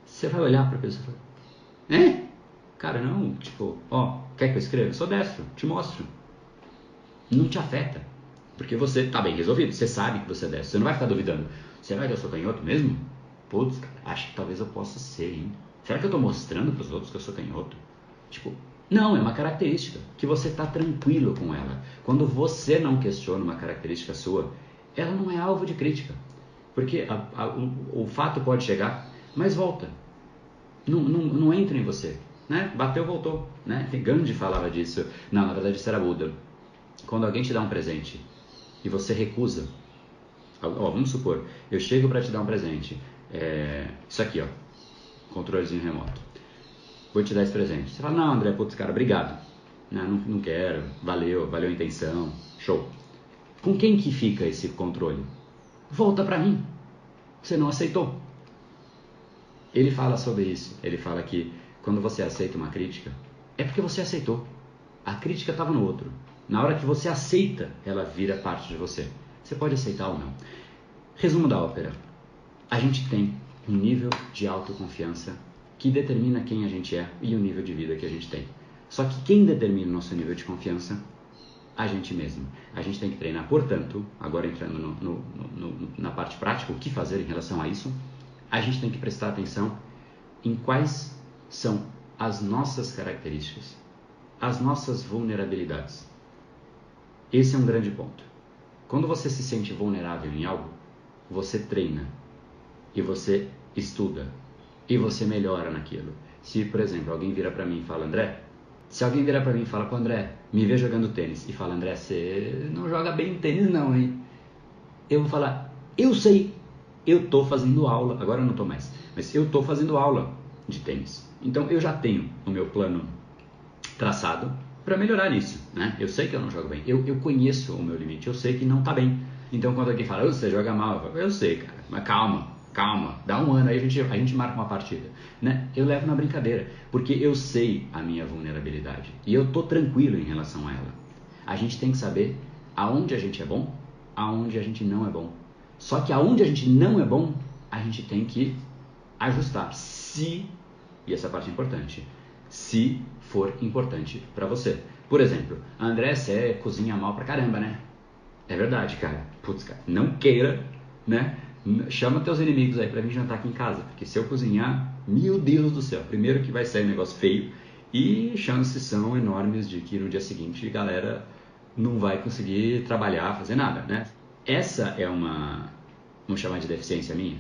Você vai olhar pra pessoa e falar, cara, não, tipo, quer que eu escreva? Eu sou destro, te mostro. Não te afeta. Porque você tá bem resolvido, você sabe que você é destro. Você não vai ficar duvidando. Será que eu sou canhoto mesmo? Putz, cara, acho que talvez eu possa ser, hein? Será que eu tô mostrando pros outros que eu sou canhoto? Tipo, não, é uma característica que você tá tranquilo com ela. Quando você não questiona uma característica sua, ela não é alvo de crítica. Porque o fato pode chegar, mas volta. Não entra em você. Né? Bateu, voltou. Né? Gandhi falava disso. Não, na verdade isso era Buda. Quando alguém te dá um presente e você recusa, vamos supor, eu chego para te dar um presente, isso aqui, controlezinho remoto, vou te dar esse presente. Você fala, não, André, putz, cara, obrigado. Não quero, valeu a intenção, show. Com quem que fica esse controle? Volta para mim. Você não aceitou. Ele fala sobre isso. Ele fala que quando você aceita uma crítica, é porque você aceitou. A crítica estava no outro. Na hora que você aceita, ela vira parte de você. Você pode aceitar ou não. Resumo da ópera. A gente tem um nível de autoconfiança que determina quem a gente é e o nível de vida que a gente tem. Só que quem determina o nosso nível de confiança? A gente mesmo. A gente tem que treinar. Portanto, agora entrando na parte prática, o que fazer em relação a isso? A gente tem que prestar atenção em quais são as nossas características, as nossas vulnerabilidades. Esse é um grande ponto. Quando você se sente vulnerável em algo, você treina e você estuda e você melhora naquilo. Se, por exemplo, alguém vira pra mim e fala, André, se alguém virar pra mim e fala, pô, André, me vê jogando tênis, e fala, André, você não joga bem tênis não, hein? Eu vou falar, eu sei, eu tô fazendo aula, agora eu não tô mais, mas eu tô fazendo aula de tênis. Então eu já tenho o meu plano traçado para melhorar nisso, né? Eu sei que eu não jogo bem, eu conheço o meu limite, eu sei que não tá bem. Então quando alguém fala, você joga mal, eu falo, eu sei, cara, mas calma, dá um ano aí a gente marca uma partida, né? Eu levo na brincadeira, porque eu sei a minha vulnerabilidade e eu tô tranquilo em relação a ela. A gente tem que saber aonde a gente é bom, aonde a gente não é bom. Só que aonde a gente não é bom, a gente tem que ajustar. Se, e essa parte é importante, se for importante para você. Por exemplo, André, você cozinha mal pra caramba, né? É verdade, cara. Putz, cara, não queira, né? Chama teus inimigos aí pra vir jantar aqui em casa, porque se eu cozinhar, meu Deus do céu, primeiro que vai sair um negócio feio e chances são enormes de que no dia seguinte a galera não vai conseguir trabalhar, fazer nada, né? Essa é vamos chamar de deficiência minha?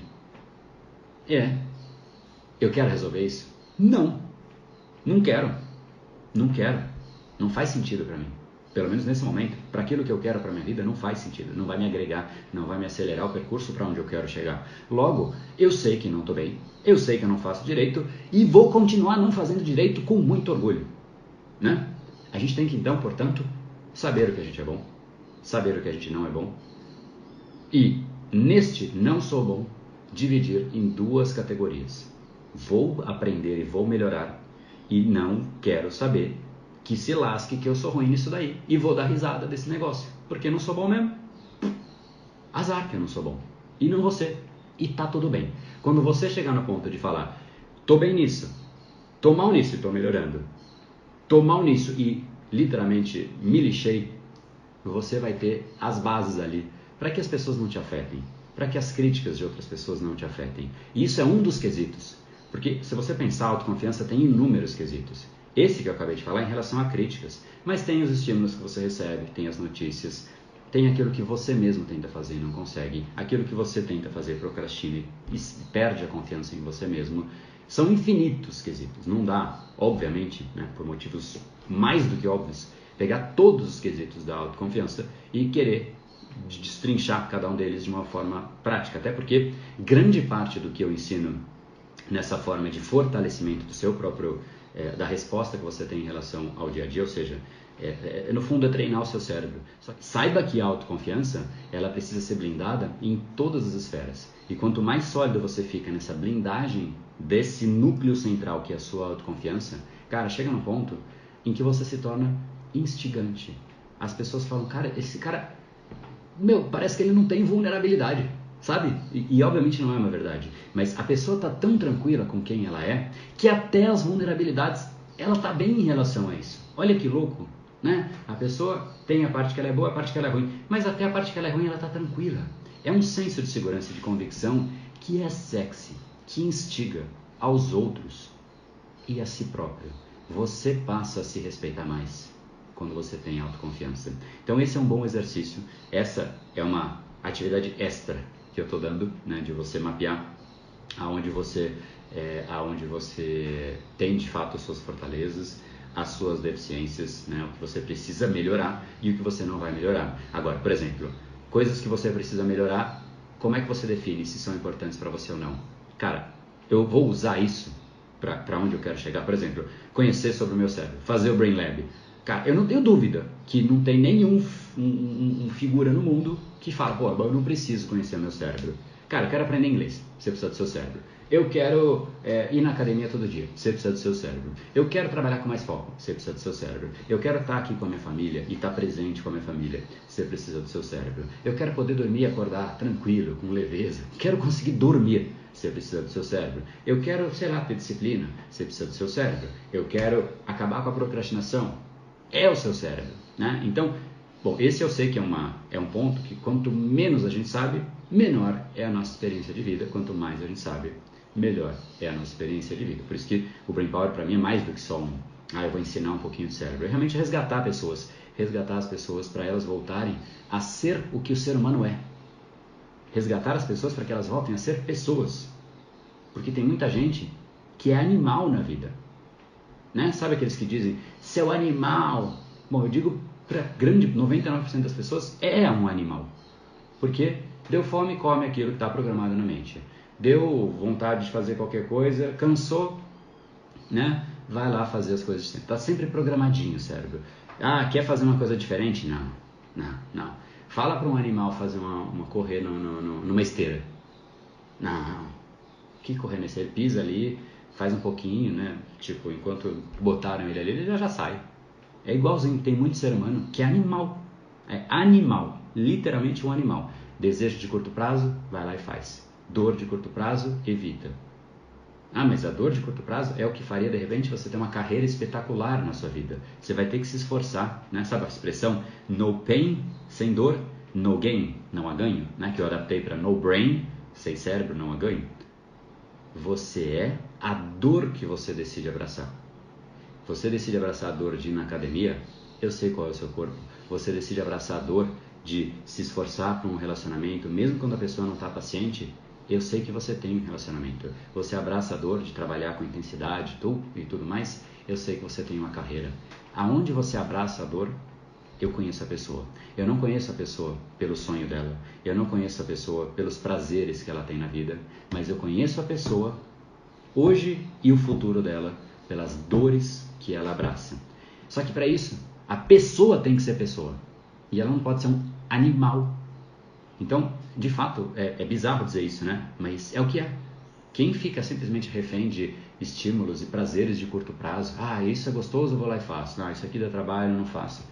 Eu quero resolver isso? Não quero. Não faz sentido pra mim. Pelo menos nesse momento, para aquilo que eu quero para minha vida, não faz sentido, não vai me agregar, não vai me acelerar o percurso para onde eu quero chegar. Logo, eu sei que não estou bem, eu sei que eu não faço direito e vou continuar não fazendo direito com muito orgulho, né? A gente tem que então, portanto, saber o que a gente é bom, saber o que a gente não é bom e, neste não sou bom, dividir em duas categorias. Vou aprender e vou melhorar e não quero saber que se lasque que eu sou ruim nisso daí e vou dar risada desse negócio, porque eu não sou bom mesmo. Azar que eu não sou bom e não você, e tá tudo bem. Quando você chegar no ponto de falar, tô bem nisso, tô mal nisso e tô melhorando, tô mal nisso e literalmente me lixei, você vai ter as bases ali para que as pessoas não te afetem, para que as críticas de outras pessoas não te afetem. E isso é um dos quesitos, porque se você pensar, a autoconfiança tem inúmeros quesitos. Esse que eu acabei de falar é em relação a críticas, mas tem os estímulos que você recebe, tem as notícias, tem aquilo que você mesmo tenta fazer e não consegue, aquilo que você tenta fazer, procrastina e perde a confiança em você mesmo. São infinitos quesitos, não dá, obviamente, né, por motivos mais do que óbvios, pegar todos os quesitos da autoconfiança e querer destrinchar cada um deles de uma forma prática, até porque grande parte do que eu ensino nessa forma de fortalecimento do seu próprio, da resposta que você tem em relação ao dia a dia, ou seja, no fundo é treinar o seu cérebro. Só que saiba que a autoconfiança, ela precisa ser blindada em todas as esferas. E quanto mais sólido você fica nessa blindagem desse núcleo central que é a sua autoconfiança, cara, chega num ponto em que você se torna instigante. As pessoas falam, cara, esse cara, parece que ele não tem vulnerabilidade, sabe? E obviamente não é uma verdade. Mas a pessoa tá tão tranquila com quem ela é, que até as vulnerabilidades, ela tá bem em relação a isso. Olha que louco, né? A pessoa tem a parte que ela é boa, a parte que ela é ruim, mas até a parte que ela é ruim, ela tá tranquila. É um senso de segurança e de convicção que é sexy, que instiga aos outros e a si próprio. Você passa a se respeitar mais quando você tem autoconfiança. Então esse é um bom exercício. Essa é uma atividade extra que eu estou dando, né, de você mapear aonde você tem de fato as suas fortalezas, as suas deficiências, né, o que você precisa melhorar e o que você não vai melhorar. Agora, por exemplo, coisas que você precisa melhorar, como é que você define se são importantes para você ou não? Cara, eu vou usar isso para onde eu quero chegar. Por exemplo, conhecer sobre o meu cérebro, fazer o Brain Lab. Cara, eu não tenho dúvida que não tem nenhum figura no mundo que fala, pô, eu não preciso conhecer o meu cérebro. Cara, eu quero aprender inglês, você precisa do seu cérebro. Eu quero ir na academia todo dia, você precisa do seu cérebro. Eu quero trabalhar com mais foco, você precisa do seu cérebro. Eu quero estar aqui com a minha família e estar presente com a minha família, você precisa do seu cérebro. Eu quero poder dormir e acordar tranquilo, com leveza. Quero conseguir dormir, você precisa do seu cérebro. Eu quero, sei lá, ter disciplina, você precisa do seu cérebro. Eu quero acabar com a procrastinação, é o seu cérebro, né? Então, bom, esse eu sei que é um ponto que quanto menos a gente sabe, menor é a nossa experiência de vida. Quanto mais a gente sabe, melhor é a nossa experiência de vida. Por isso que o Brain Power para mim é mais do que só eu vou ensinar um pouquinho de cérebro. É realmente resgatar as pessoas para elas voltarem a ser o que o ser humano é. Resgatar as pessoas para que elas voltem a ser pessoas. Porque tem muita gente que é animal na vida, né? Sabe aqueles que dizem, seu animal? Bom, eu digo para grande 99% das pessoas, é um animal. Porque deu fome, come aquilo que está programado na mente. Deu vontade de fazer qualquer coisa, cansou, né? Vai lá fazer as coisas sempre. Está sempre programadinho o cérebro. Ah, quer fazer uma coisa diferente? Não. Fala para um animal fazer uma correr numa esteira. Não. Que correr na esteira? Ele pisa ali, faz um pouquinho, né? Tipo, enquanto botaram ele ali, ele já sai. É igualzinho, tem muito ser humano que é animal. É animal, literalmente um animal. Desejo de curto prazo, vai lá e faz. Dor de curto prazo, evita. Ah, mas a dor de curto prazo é o que faria, de repente, você ter uma carreira espetacular na sua vida. Você vai ter que se esforçar, né? Sabe a expressão no pain, sem dor, no gain, não há ganho, né? Que eu adaptei para no brain, sem cérebro, não há ganho. Você é a dor que você decide abraçar. Você decide abraçar a dor de ir na academia, eu sei qual é o seu corpo. Você decide abraçar a dor de se esforçar para um relacionamento, mesmo quando a pessoa não está paciente, eu sei que você tem um relacionamento. Você abraça a dor de trabalhar com intensidade e tudo mais, eu sei que você tem uma carreira. Aonde você abraça a dor, eu conheço a pessoa. Eu não conheço a pessoa pelo sonho dela, eu não conheço a pessoa pelos prazeres que ela tem na vida, mas eu conheço a pessoa hoje e o futuro dela pelas dores que ela abraça. Só que para isso, a pessoa tem que ser pessoa e ela não pode ser um animal. Então, de fato, é bizarro dizer isso, né? Mas é o que é. Quem fica simplesmente refém de estímulos e prazeres de curto prazo, isso é gostoso, eu vou lá e faço. Isso aqui dá trabalho, eu não faço.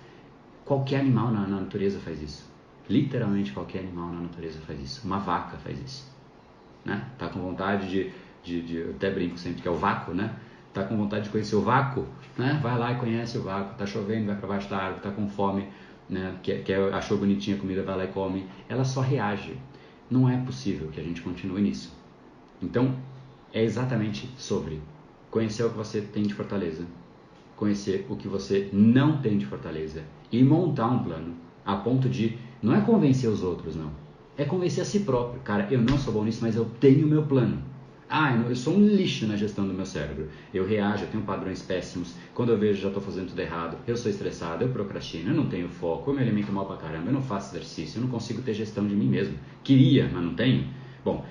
Qualquer animal na natureza faz isso. Literalmente qualquer animal na natureza faz isso. Uma vaca faz isso, né? Tá com vontade eu até brinco sempre que é o vácuo, né? Tá com vontade de conhecer o vácuo, né? Vai lá e conhece o vácuo. Tá chovendo, vai para baixo da árvore. Tá com fome, né? Achou bonitinha a comida, vai lá e come. Ela só reage. Não é possível que a gente continue nisso. Então, é exatamente sobre conhecer o que você tem de fortaleza, conhecer o que você não tem de fortaleza e montar um plano a ponto de, não é convencer os outros, não. É convencer a si próprio. Cara, eu não sou bom nisso, mas eu tenho o meu plano. Eu sou um lixo na gestão do meu cérebro. Eu reajo, eu tenho padrões péssimos. Quando eu vejo, já estou fazendo tudo errado. Eu sou estressado, eu procrastino, eu não tenho foco, eu me alimento mal pra caramba, eu não faço exercício, eu não consigo ter gestão de mim mesmo. Queria, mas não tenho. Bom,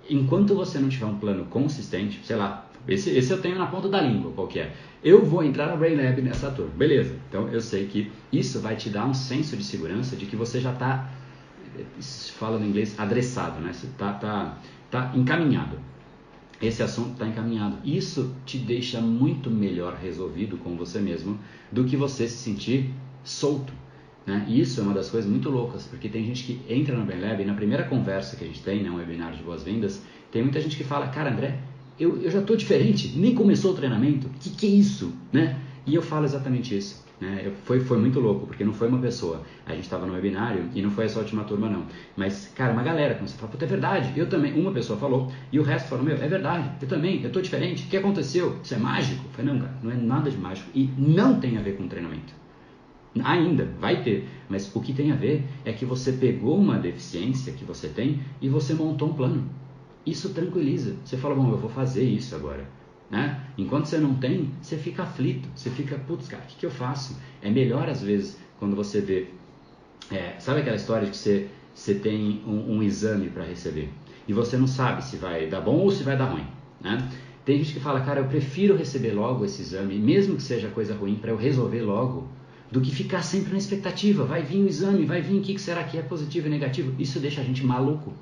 enquanto você não tiver um plano consistente, sei lá, esse eu tenho na ponta da língua, qual que é? Eu vou entrar na Brain Lab nessa turma, beleza. Então eu sei que isso vai te dar um senso de segurança de que você já está, fala no inglês, adressado, né? Você tá encaminhado. Esse assunto está encaminhado. Isso te deixa muito melhor resolvido com você mesmo do que você se sentir solto, né? E isso é uma das coisas muito loucas, porque tem gente que entra no Brain Lab e na primeira conversa que a gente tem, né, um webinar de boas-vindas, tem muita gente que fala, cara, André, eu já estou diferente, nem começou o treinamento, que é isso, né? E eu falo exatamente isso, né? Foi muito louco, porque não foi uma pessoa, a gente estava no webinário e não foi essa última turma não, mas, cara, uma galera começou a falar, puta, é verdade, eu também, uma pessoa falou, e o resto falou, meu, é verdade, eu também, eu estou diferente, o que aconteceu? Isso é mágico? Eu falei, não, cara, não é nada de mágico e não tem a ver com treinamento. Ainda, vai ter, mas o que tem a ver é que você pegou uma deficiência que você tem e você montou um plano. Isso tranquiliza. Você fala, bom, eu vou fazer isso agora, né? Enquanto você não tem, você fica aflito, você fica, putz, cara, o que eu faço? É melhor às vezes quando você vê, sabe aquela história de que você tem um exame para receber e você não sabe se vai dar bom ou se vai dar ruim, né? Tem gente que fala, cara, eu prefiro receber logo esse exame, mesmo que seja coisa ruim, para eu resolver logo, do que ficar sempre na expectativa. Vai vir o exame, vai vir o que será que é positivo e negativo. Isso deixa a gente maluco,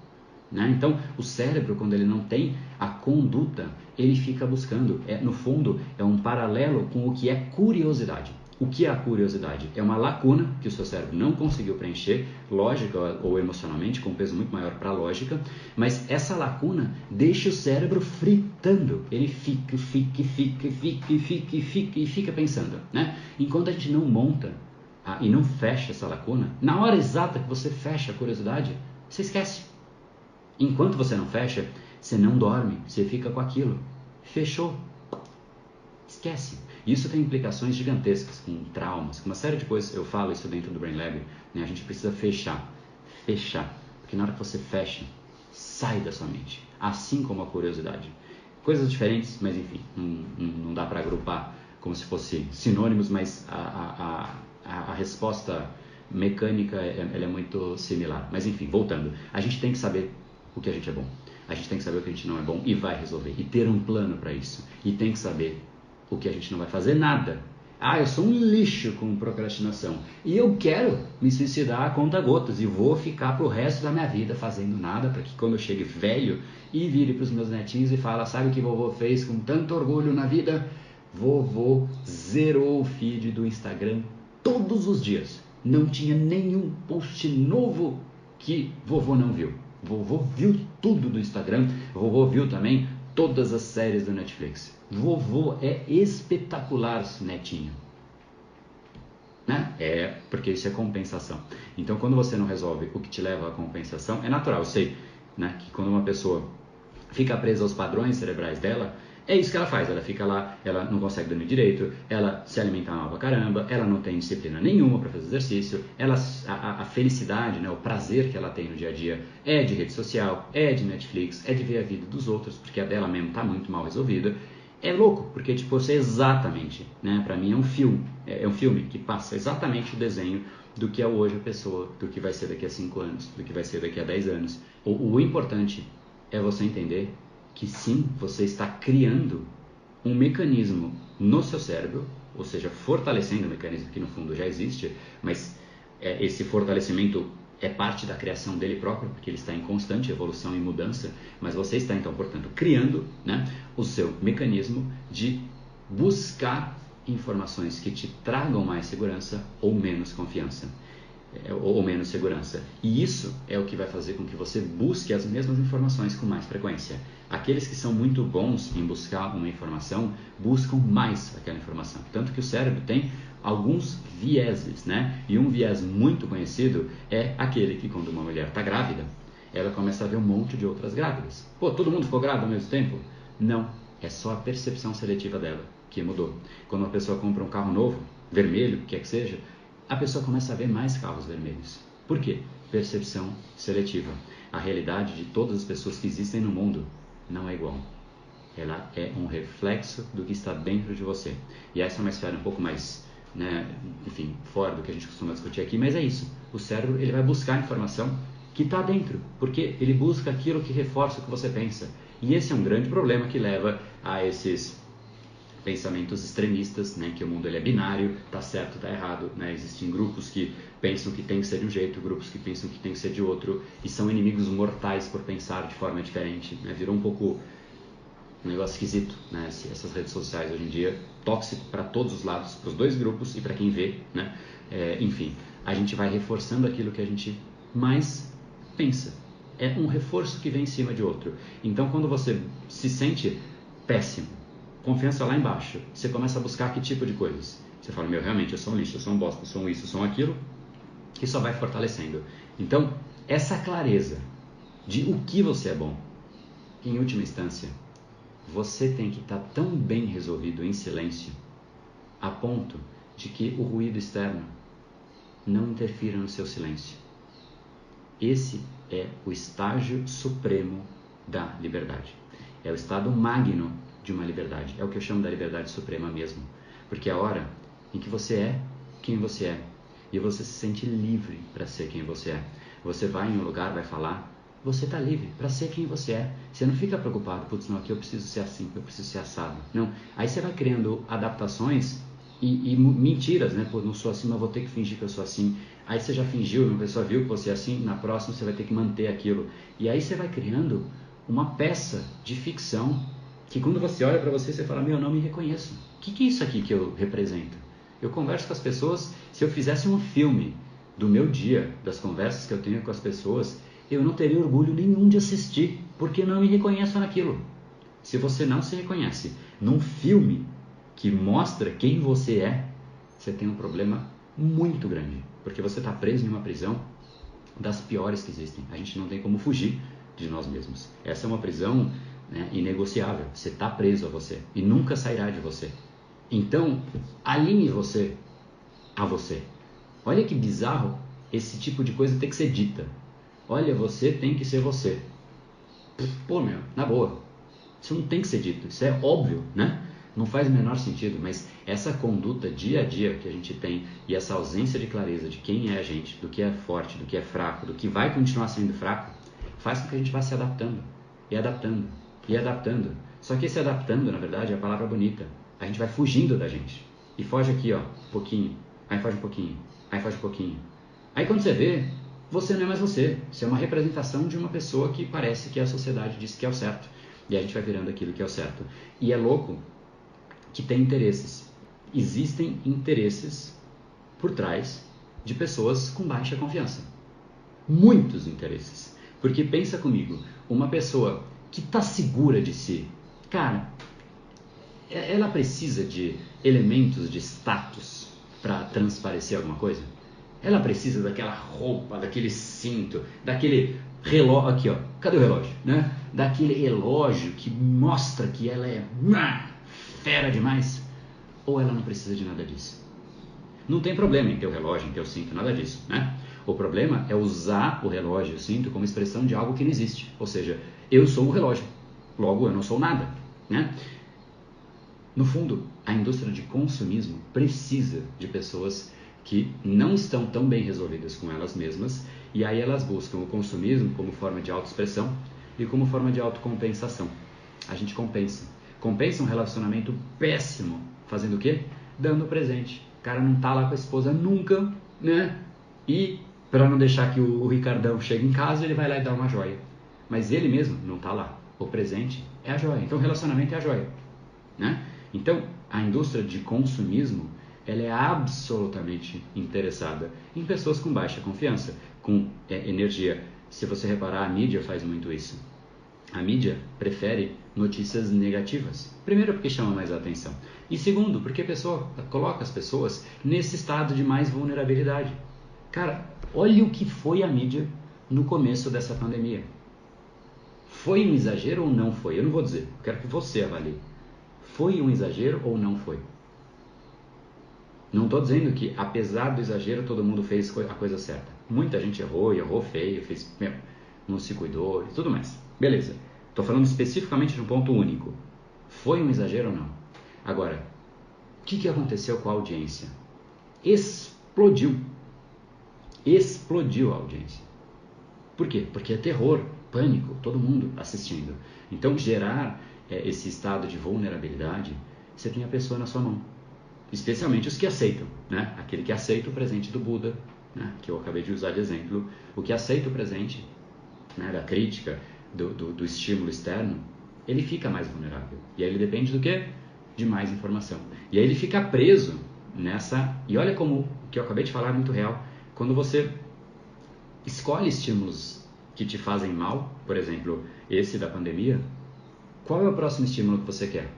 né? Então, o cérebro, quando ele não tem a conduta, ele fica buscando. No fundo, é um paralelo com o que é curiosidade. O que é a curiosidade? É uma lacuna que o seu cérebro não conseguiu preencher, lógica ou emocionalmente, com um peso muito maior para a lógica, mas essa lacuna deixa o cérebro fritando. Ele fica pensando, né? Enquanto a gente não monta e não fecha essa lacuna, na hora exata que você fecha a curiosidade, você esquece. Enquanto você não fecha, você não dorme, você fica com aquilo. Fechou. Esquece. Isso tem implicações gigantescas, com traumas, com uma série de coisas. Eu falo isso dentro do Brain Lab, né? A gente precisa fechar. Porque na hora que você fecha, sai da sua mente. Assim como a curiosidade. Coisas diferentes, mas enfim, não dá para agrupar como se fossem sinônimos, mas a resposta mecânica ela é muito similar. Mas enfim, voltando. A gente tem que saber o que a gente é bom. A gente tem que saber o que a gente não é bom e vai resolver. E ter um plano para isso. E tem que saber o que a gente não vai fazer nada. Eu sou um lixo com procrastinação e eu quero me suicidar a conta gotas e vou ficar pro resto da minha vida fazendo nada para que quando eu chegue velho e vire para os meus netinhos e fala, sabe o que vovô fez com tanto orgulho na vida? Vovô zerou o feed do Instagram todos os dias. Não tinha nenhum post novo que vovô não viu. Vovô viu tudo do Instagram, vovô viu também todas as séries do Netflix. Vovô é espetacular, netinho. Né? Porque isso é compensação. Então, quando você não resolve o que te leva à compensação, é natural, eu sei, né, que quando uma pessoa fica presa aos padrões cerebrais dela, é isso que ela faz, ela fica lá, ela não consegue dormir direito, ela se alimenta mal pra caramba, ela não tem disciplina nenhuma para fazer exercício, a felicidade, né, o prazer que ela tem no dia a dia é de rede social, é de Netflix, é de ver a vida dos outros, porque a dela mesmo tá muito mal resolvida. É louco, porque tipo, você exatamente, né, pra mim é um filme que passa exatamente o desenho do que é hoje a pessoa, do que vai ser daqui a 5 anos, do que vai ser daqui a 10 anos. O importante é você entender que sim, você está criando um mecanismo no seu cérebro, ou seja, fortalecendo um mecanismo que no fundo já existe, mas esse fortalecimento é parte da criação dele próprio, porque ele está em constante evolução e mudança, mas você está então, portanto, criando, né, o seu mecanismo de buscar informações que te tragam mais segurança ou menos confiança. Ou menos segurança. E isso é o que vai fazer com que você busque as mesmas informações com mais frequência. Aqueles que são muito bons em buscar uma informação, buscam mais aquela informação. Tanto que o cérebro tem alguns vieses, né? E um viés muito conhecido é aquele que quando uma mulher está grávida, ela começa a ver um monte de outras grávidas. Pô, todo mundo ficou grávido ao mesmo tempo? Não, é só a percepção seletiva dela que mudou. Quando uma pessoa compra um carro novo, vermelho, quer que seja, a pessoa começa a ver mais carros vermelhos. Por quê? Percepção seletiva. A realidade de todas as pessoas que existem no mundo não é igual. Ela é um reflexo do que está dentro de você. E essa é uma esfera um pouco mais, né, enfim, fora do que a gente costuma discutir aqui, mas é isso. O cérebro ele vai buscar informação que está dentro, porque ele busca aquilo que reforça o que você pensa. E esse é um grande problema que leva a esses pensamentos extremistas, né, que o mundo ele é binário, tá certo, tá errado, né? Existem grupos que pensam que tem que ser de um jeito, grupos que pensam que tem que ser de outro, e são inimigos mortais por pensar de forma diferente, né? Virou um pouco um negócio esquisito, né? Essas redes sociais hoje em dia, tóxico para todos os lados, para os dois grupos e para quem vê, né? Enfim, a gente vai reforçando aquilo que a gente mais pensa. É um reforço que vem em cima de outro. Então, quando você se sente péssimo, confiança lá embaixo, você começa a buscar que tipo de coisas? Você fala, realmente, eu sou um lixo, eu sou um bosta, eu sou um isso, eu sou um aquilo, que só vai fortalecendo. Então, essa clareza de o que você é bom, em última instância, você tem que estar tão bem resolvido em silêncio, a ponto de que o ruído externo não interfira no seu silêncio. Esse é o estágio supremo da liberdade. É o estado magno de uma liberdade. É o que eu chamo da liberdade suprema mesmo. Porque é a hora em que você é quem você é. E você se sente livre para ser quem você é. Você vai em um lugar, vai falar, você está livre para ser quem você é. Você não fica preocupado, putz, não, aqui eu preciso ser assim, eu preciso ser assado. Não. Aí você vai criando adaptações e mentiras, né? Pô, não sou assim, mas vou ter que fingir que eu sou assim. Aí você já fingiu, uma pessoa viu que você é assim, na próxima você vai ter que manter aquilo. E aí você vai criando uma peça de ficção que quando você olha para você, você fala, eu não me reconheço. O que é isso aqui que eu represento? Eu converso com as pessoas, se eu fizesse um filme do meu dia, das conversas que eu tenho com as pessoas, eu não teria orgulho nenhum de assistir, porque não me reconheço naquilo. Se você não se reconhece num filme que mostra quem você é, você tem um problema muito grande, porque você está preso em uma prisão das piores que existem. A gente não tem como fugir de nós mesmos. Essa é uma prisão, né, inegociável. Você está preso a você e nunca sairá de você. Então, alinhe você a você. Olha que bizarro esse tipo de coisa ter que ser dita. Olha, você tem que ser você. Pô, na boa. Isso não tem que ser dito. Isso é óbvio, né? Não faz o menor sentido, mas essa conduta dia a dia que a gente tem e essa ausência de clareza de quem é a gente, do que é forte, do que é fraco, do que vai continuar sendo fraco, faz com que a gente vá se adaptando, e adaptando, e adaptando. Só que esse adaptando, na verdade, é a palavra bonita. A gente vai fugindo da gente. E foge aqui, ó, um pouquinho, aí foge um pouquinho, aí foge um pouquinho. Aí quando você vê, você não é mais você. Você é uma representação de uma pessoa que parece que a sociedade diz que é o certo. E a gente vai virando aquilo que é o certo. E é louco que tem interesses. Existem interesses por trás de pessoas com baixa confiança. Muitos interesses. Porque pensa comigo, uma pessoa que está segura de si, cara, ela precisa de elementos de status para transparecer alguma coisa? Ela precisa daquela roupa, daquele cinto, daquele relógio, aqui ó, cadê o relógio, né? Daquele relógio que mostra que ela é fera demais, ou ela não precisa de nada disso? Não tem problema em ter o relógio, em ter o cinto, nada disso, né? O problema é usar o relógio e o cinto como expressão de algo que não existe. Ou seja, eu sou o relógio, logo eu não sou nada, né? No fundo, a indústria de consumismo precisa de pessoas que não estão tão bem resolvidas com elas mesmas, e aí elas buscam o consumismo como forma de autoexpressão e como forma de autocompensação. A gente compensa. Compensa um relacionamento péssimo, fazendo o quê? Dando presente. O cara não tá lá com a esposa nunca, né? E para não deixar que o Ricardão chegue em casa, ele vai lá e dá uma joia. Mas ele mesmo não tá lá. O presente é a joia. Então o relacionamento é a joia, né? Então, a indústria de consumismo, ela é absolutamente interessada em pessoas com baixa confiança, com energia. Se você reparar, a mídia faz muito isso. A mídia prefere notícias negativas. Primeiro, porque chama mais a atenção. E segundo, porque a pessoa coloca as pessoas nesse estado de mais vulnerabilidade. Cara, olha o que foi a mídia no começo dessa pandemia. Foi um exagero ou não foi? Eu não vou dizer, eu quero que você avalie. Foi um exagero ou não foi? Não estou dizendo que, apesar do exagero, todo mundo fez a coisa certa. Muita gente errou, e errou feio, não se cuidou e tudo mais. Beleza. Estou falando especificamente de um ponto único. Foi um exagero ou não? Agora, o que aconteceu com a audiência? Explodiu. Explodiu a audiência. Por quê? Porque é terror, pânico, todo mundo assistindo. Então, gerar esse estado de vulnerabilidade, você tem a pessoa na sua mão. Especialmente os que aceitam, né? Aquele que aceita o presente do Buda, né? Que eu acabei de usar de exemplo. O que aceita o presente, né? Da crítica, do estímulo externo, ele fica mais vulnerável. E aí ele depende do quê? De mais informação. E aí ele fica preso nessa... E olha como o que eu acabei de falar é muito real. Quando você escolhe estímulos que te fazem mal, por exemplo, esse da pandemia, qual é o próximo estímulo que você quer?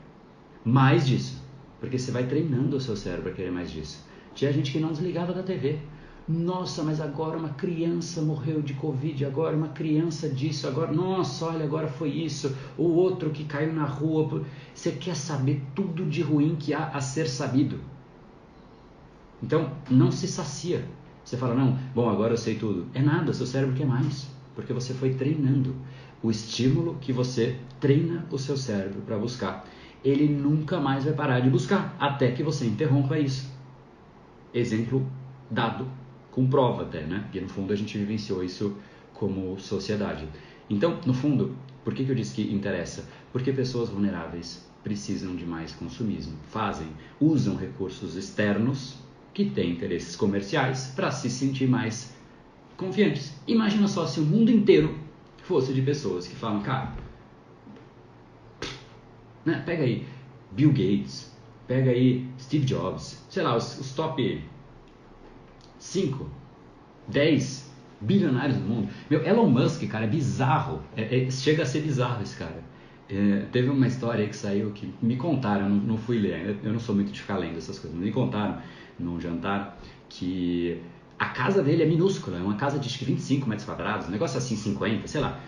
Mais disso. Porque você vai treinando o seu cérebro a querer mais disso. Tinha gente que não desligava da TV. Nossa, mas agora uma criança morreu de Covid, agora uma criança disso, agora, nossa, olha, agora foi isso, o outro que caiu na rua. Você quer saber tudo de ruim que há a ser sabido. Então, não se sacia. Você fala, não, bom, agora eu sei tudo. É nada, seu cérebro quer mais, porque você foi treinando. O estímulo que você treina o seu cérebro para buscar, ele nunca mais vai parar de buscar, até que você interrompa isso. Exemplo dado, com prova até, né? Porque no fundo a gente vivenciou isso como sociedade. Então, no fundo, por que eu disse que interessa? Porque pessoas vulneráveis precisam de mais consumismo, usam recursos externos que têm interesses comerciais para se sentir mais confiantes. Imagina só se o mundo inteiro fosse de pessoas que falam, cara, né? Pega aí Bill Gates, pega aí Steve Jobs, sei lá, os top 5, 10 bilionários do mundo. Meu, Elon Musk, cara, é bizarro, chega a ser bizarro esse cara. Teve uma história aí que saiu que me contaram, não fui ler, eu não sou muito de ficar lendo essas coisas, mas me contaram num jantar que a casa dele é minúscula, é uma casa de acho que 25 metros quadrados, um negócio assim, 50, sei lá,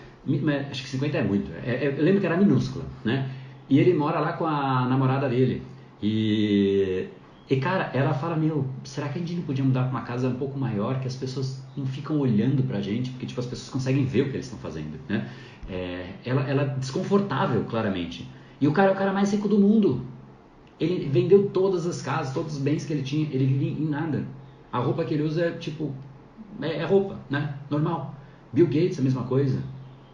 acho que 50 é muito, eu lembro que era minúscula, né? E ele mora lá com a namorada dele. E cara, ela fala, meu, será que a gente não podia mudar para uma casa um pouco maior, que as pessoas não ficam olhando pra gente, porque tipo, as pessoas conseguem ver o que eles estão fazendo, né? Ela é desconfortável, claramente. E o cara é o cara mais rico do mundo. Ele vendeu todas as casas, todos os bens que ele tinha, ele vive em nada. A roupa que ele usa é tipo, é roupa, né? Normal. Bill Gates, a mesma coisa.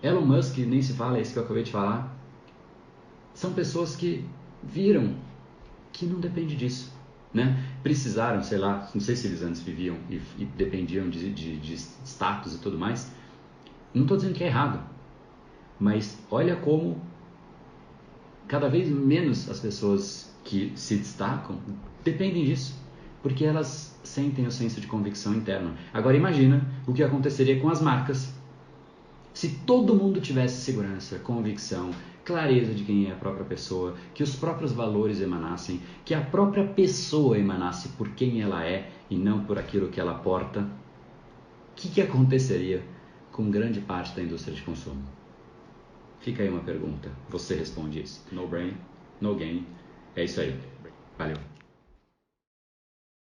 Elon Musk, nem se fala, é isso que eu acabei de falar. São pessoas que viram que não depende disso, né? Precisaram, sei lá, não sei se eles antes viviam e dependiam de status e tudo mais. Não estou dizendo que é errado, mas olha como cada vez menos as pessoas que se destacam dependem disso, porque elas sentem o senso de convicção interna. Agora imagina o que aconteceria com as marcas se todo mundo tivesse segurança, convicção, clareza de quem é a própria pessoa, que os próprios valores emanassem, que a própria pessoa emanasse por quem ela é e não por aquilo que ela porta. O que aconteceria com grande parte da indústria de consumo? Fica aí uma pergunta. Você responde isso. No brain, no gain. É isso aí. Valeu.